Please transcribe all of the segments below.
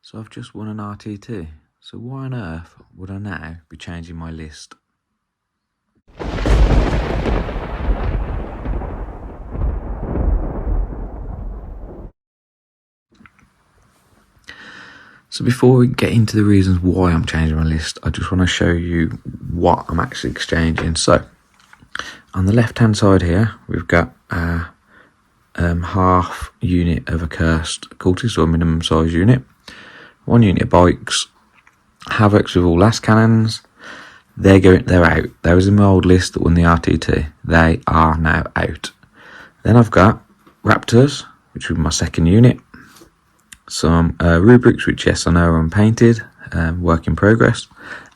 So I've just won an RTT. So why on earth would I now be changing my list? So before we get into the reasons why I'm changing my list, I just want to show you what I'm actually exchanging. So on the left hand side here, we've got a half unit of a cursed cultist, or minimum size unit, 1 unit of bikes, havocs with all last cannons. They're out. That was in my old list that won the RTT. They are now out. Then I've got raptors, which was my second unit. Some rubrics, which yes I know are unpainted, work in progress,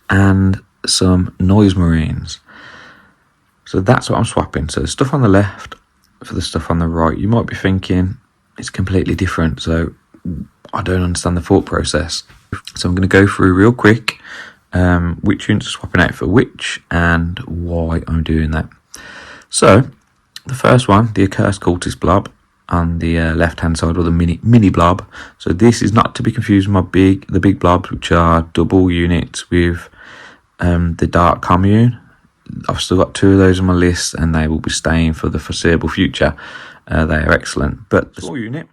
and some noise marines. So that's what I'm swapping. So the stuff on the left for the stuff on the right. You might be thinking it's completely different, so I don't understand the thought process. So I'm going to go through real quick which units are swapping out for which and why I'm doing that. So the first one, the accursed cultist blob on the left hand side, or the mini blob. So this is not to be confused with the big blobs, which are double units with the dark commune. I've still got 2 of those on my list, and they will be staying for the foreseeable future. They are excellent. But the small unit,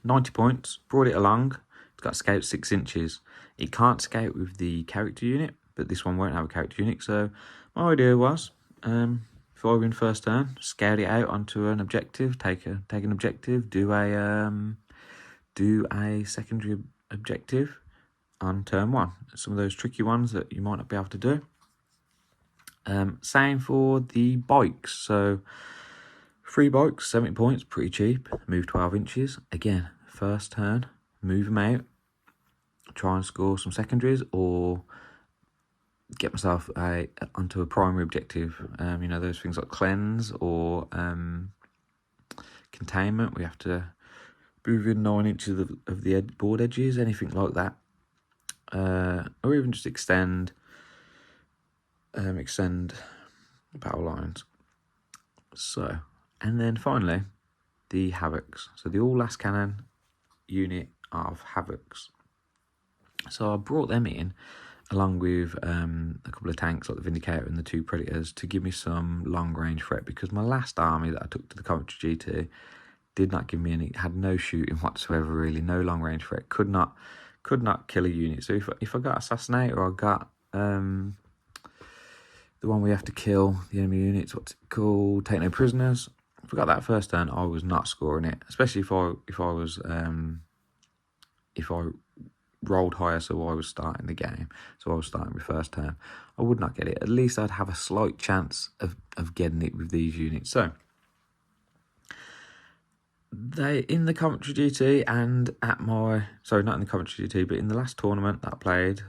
90 points, brought it along. It's got scout 6 inches. It can't scout with the character unit, but this one won't have a character unit. So my idea was, if I win first turn, scout it out onto an objective, take an objective, do a secondary objective on turn 1. Some of those tricky ones that you might not be able to do. Same for the bikes. So 3 bikes, 70 points, pretty cheap. Move 12 inches. Again, first turn, move them out, try and score some secondaries, or get myself onto a primary objective. You know, those things like cleanse or containment. We have to move in 9 inches of the board edges, anything like that. Or even just extend battle lines. So, and then finally, the havocs. So the all last cannon unit of havocs. So I brought them in along with a couple of tanks like the Vindicator and the 2 Predators to give me some long range threat, because my last army that I took to the Coventry GT did not give me any, had no shooting whatsoever, really, no long range threat, could not kill a unit. So if I got Assassinator, or I got the one we have to kill the enemy units, what's it called, Take No Prisoners, if I got that first turn, I was not scoring it, especially if I rolled higher, so I was starting the game, so I was starting with first turn, I would not get it. At least I'd have a slight chance of getting it with these units. So they, in the Coventry GT and at my, sorry, not in the Coventry GT, but in the last tournament that I played,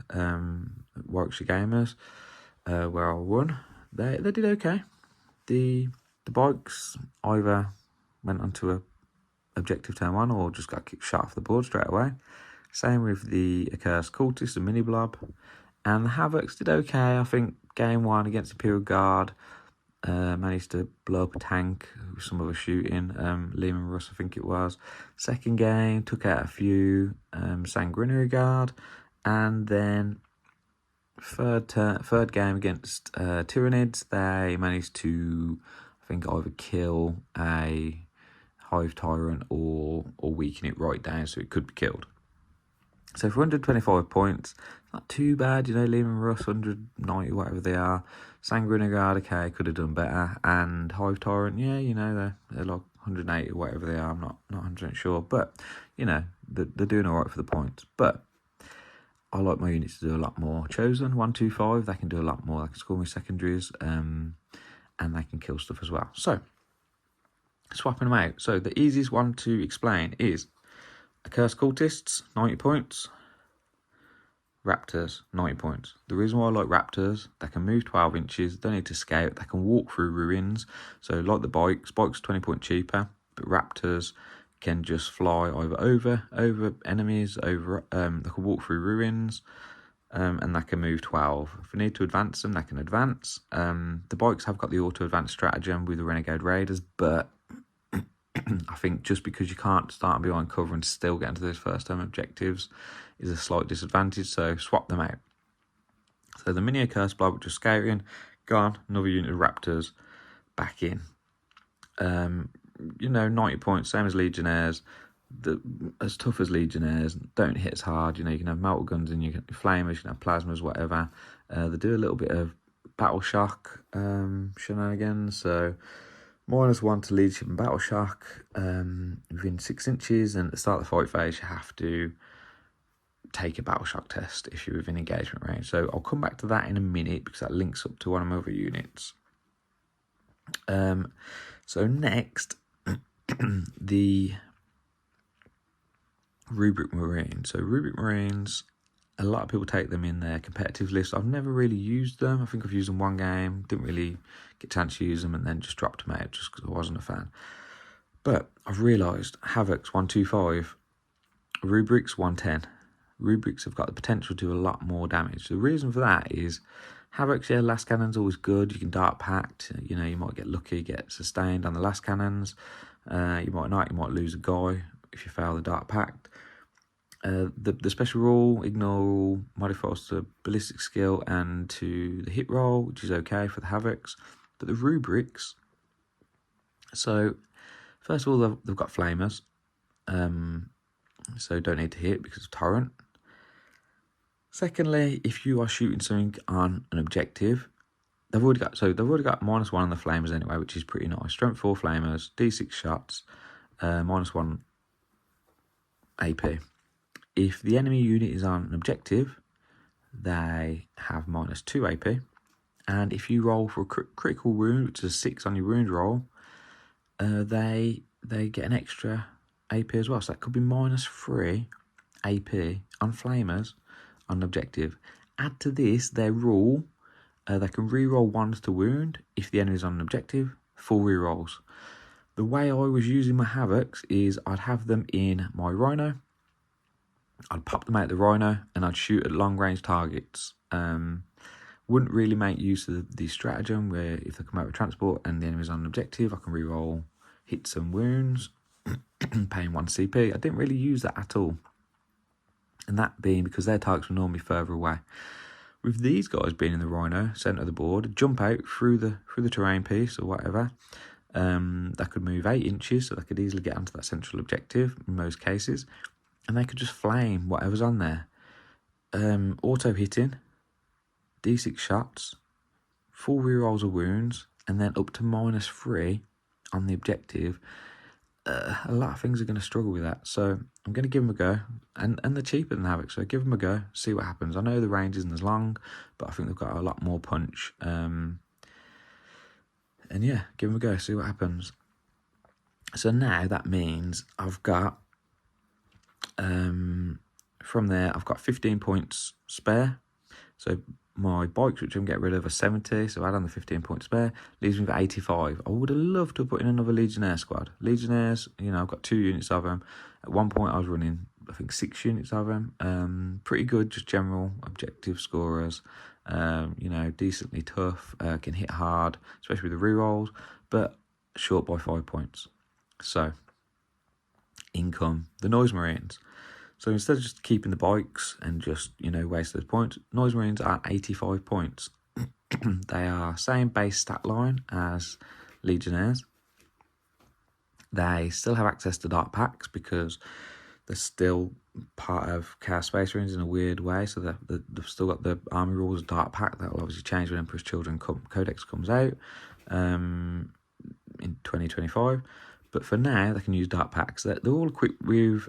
Warwickshire Gamers, where I won, they did okay. The bikes either went onto a objective turn 1 or just got shot off the board straight away. Same with the accursed cultist, the mini blob, and the havocs did okay. I think game 1 against Imperial Guard, managed to blow up a tank with some of a shooting. Lehman Russ, I think it was. Second game, took out a few Sanguinary Guard, and then third game against Tyranids, they managed to, I think, either kill a Hive Tyrant or weaken it right down so it could be killed. So for 125 points, not too bad, you know. Lehman Russ, 190, whatever they are. Sanguinary Guard, okay, could have done better. And Hive Tyrant, yeah, you know, they're like 180, whatever they are. I'm not 100% sure. But, you know, they're doing all right for the points. But I like my units to do a lot more. Chosen, 125, they can do a lot more. They can score me secondaries, and they can kill stuff as well. So, swapping them out. So the easiest one to explain is Accursed Cultists, 90 points. Raptors, 90 points. The reason why I like raptors, they can move 12 inches, don't need to scout, they can walk through ruins. So like the bikes 20 points cheaper, but raptors can just fly either over enemies, they can walk through ruins, and they can move 12. If we need to advance them, they can advance. The bikes have got the auto advance stratagem with the Renegade Raiders, but I think just because you can't start behind cover and still get into those first turn objectives is a slight disadvantage, so swap them out. So the mini curse blob, just scouting, gone, another unit of raptors, back in. 90 points, same as Legionnaires, as tough as Legionnaires, don't hit as hard. You can have melter guns and you can flamers, you can have plasmas, whatever. They do a little bit of battle shock shenanigans, so -1 to leadership and battle shock within 6 inches, and at the start of the fight phase you have to take a battle shock test if you're within engagement range. So I'll come back to that in a minute because that links up to one of my other units. So next, the Rubric Marines. So Rubric Marines, a lot of people take them in their competitive list. I've never really used them. I think I've used them one game, didn't really get a chance to use them, and then just dropped them out just because I wasn't a fan. But I've realised Havoc's 125, Rubric's 110. Rubrics have got the potential to do a lot more damage. The reason for that is Havoc's, last cannon's always good. You can dart pact. You might get lucky, get sustained on the last cannons. You might not. You might lose a guy if you fail the dart pact. The special rule, ignore all modifiers to ballistic skill and to the hit roll, which is okay for the Havoc's. But the Rubrics, so first of all, they've got flamers. So don't need to hit because of torrent. Secondly, if you are shooting something on an objective, they've already got -1 on the flamers anyway, which is pretty nice. Strength 4 flamers, D6 shots, -1 AP. If the enemy unit is on an objective, they have -2 AP. And if you roll for a critical wound, which is a 6 on your wound roll, they get an extra AP as well. So that could be -3 AP on flamers on an objective. Add to this their rule, they can re-roll 1s to wound if the enemy is on an objective, 4 re-rolls. The way I was using my Havoc's is I'd have them in my Rhino, I'd pop them out the Rhino, and I'd shoot at long range targets. Wouldn't really make use of the stratagem where if they come out with transport and the enemy's on an objective, I can re-roll hits and wounds, paying 1 CP. I didn't really use that at all. And that being because their targets were normally further away. With these guys being in the Rhino, centre of the board, jump out through the terrain piece or whatever, that could move 8 inches, so they could easily get onto that central objective in most cases, and they could just flame whatever's on there. Auto hitting, D6 shots, 4 rerolls of wounds, and then up to -3 on the objective. A lot of things are going to struggle with that, so I'm going to give them a go, and they're cheaper than Havoc, so give them a go, see what happens. I know the range isn't as long, but I think they've got a lot more punch, and yeah, give them a go, see what happens. So now that means I've got, from there, I've got 15 points spare, so my bikes, which I'm getting rid of, are 70, so add on the 15 points spare, leaves me with 85. I would have loved to have put in another Legionnaire squad. Legionnaires, I've got 2 units of them. At one point I was running, I think, 6 units of them. Pretty good, just general objective scorers. Decently tough, can hit hard, especially with the rerolls, but short by 5 points. So, income, the Noise Marines. So instead of just keeping the bikes and just, waste those points, Noise Marines are 85 points. They are same base stat line as Legionnaires. They still have access to dark packs because they're still part of Chaos Space Marines in a weird way. So they've still got the Army Rules dark pack that will obviously change when Emperor's Children Codex comes out in 2025. But for now, they can use dark packs. They're all equipped with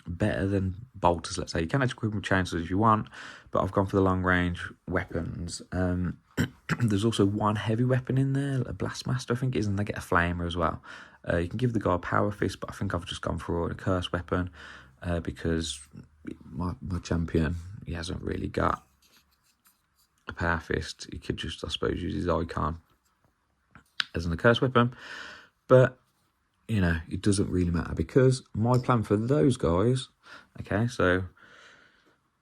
better than bolters, let's say. You can actually equip them with chainsaws if you want, but I've gone for the long range weapons. There's also one heavy weapon in there, a Blastmaster I think it is, and they get a flamer as well. You can give the guy a power fist, but I think I've just gone for a curse weapon because my champion, he hasn't really got a power fist. He could just, I suppose, use his icon as a curse weapon, but it doesn't really matter because my plan for those guys, okay, so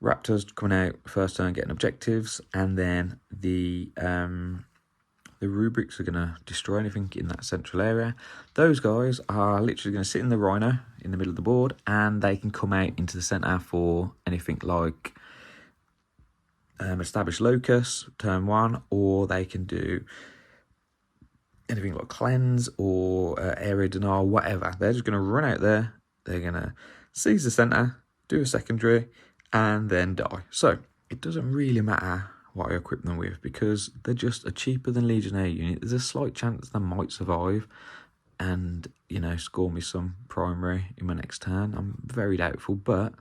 Raptors coming out first turn getting objectives, and then the the rubrics are going to destroy anything in that central area. Those guys are literally going to sit in the rhino in the middle of the board, and they can come out into the centre for anything like establish locus, turn 1, or they can do anything like cleanse or area denial, whatever. They're just going to run out there, they're going to seize the centre, do a secondary, and then die. So it doesn't really matter what I equip them with, because they're just a cheaper than Legionnaire unit. There's a slight chance they might survive and, you know, score me some primary in my next turn. I'm very doubtful, but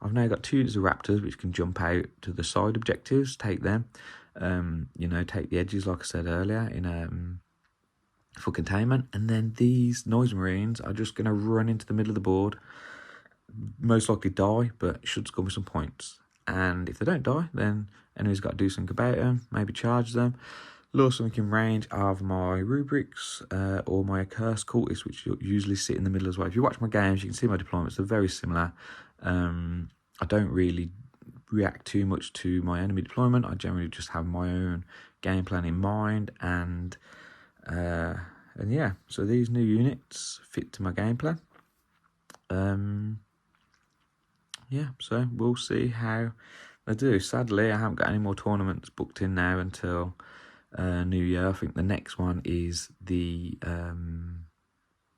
I've now got 2 units of raptors which can jump out to the side objectives, take them, you know, take the edges like I said earlier in for containment. And then these noise marines are just going to run into the middle of the board, most likely die, but should score me some points. And if they don't die, then enemy's got to do something about them, maybe charge them, lure something in range of my rubrics or my accursed cultists, which usually sit in the middle as well. If you watch my games, you can see my deployments are very similar. I don't really react too much to my enemy deployment. I generally just have my own game plan in mind, and yeah, so these new units fit to my game plan. Yeah, so we'll see how they do. Sadly, I haven't got any more tournaments booked in now until New Year. I think the next one is the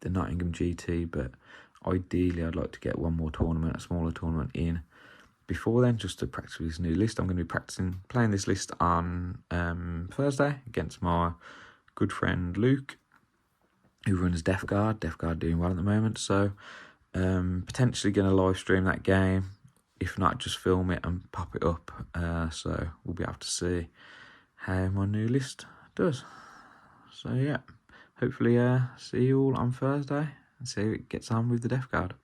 Nottingham GT, but ideally I'd like to get one more tournament, a smaller tournament in before then, just to practice this new list. I'm going to be playing this list on Thursday against my good friend Luke, who runs Death Guard doing well at the moment. So potentially going to live stream that game. If not, just film it and pop it up. So we'll be able to see how my new list does. So yeah, hopefully see you all on Thursday and see how it gets on with the Death Guard.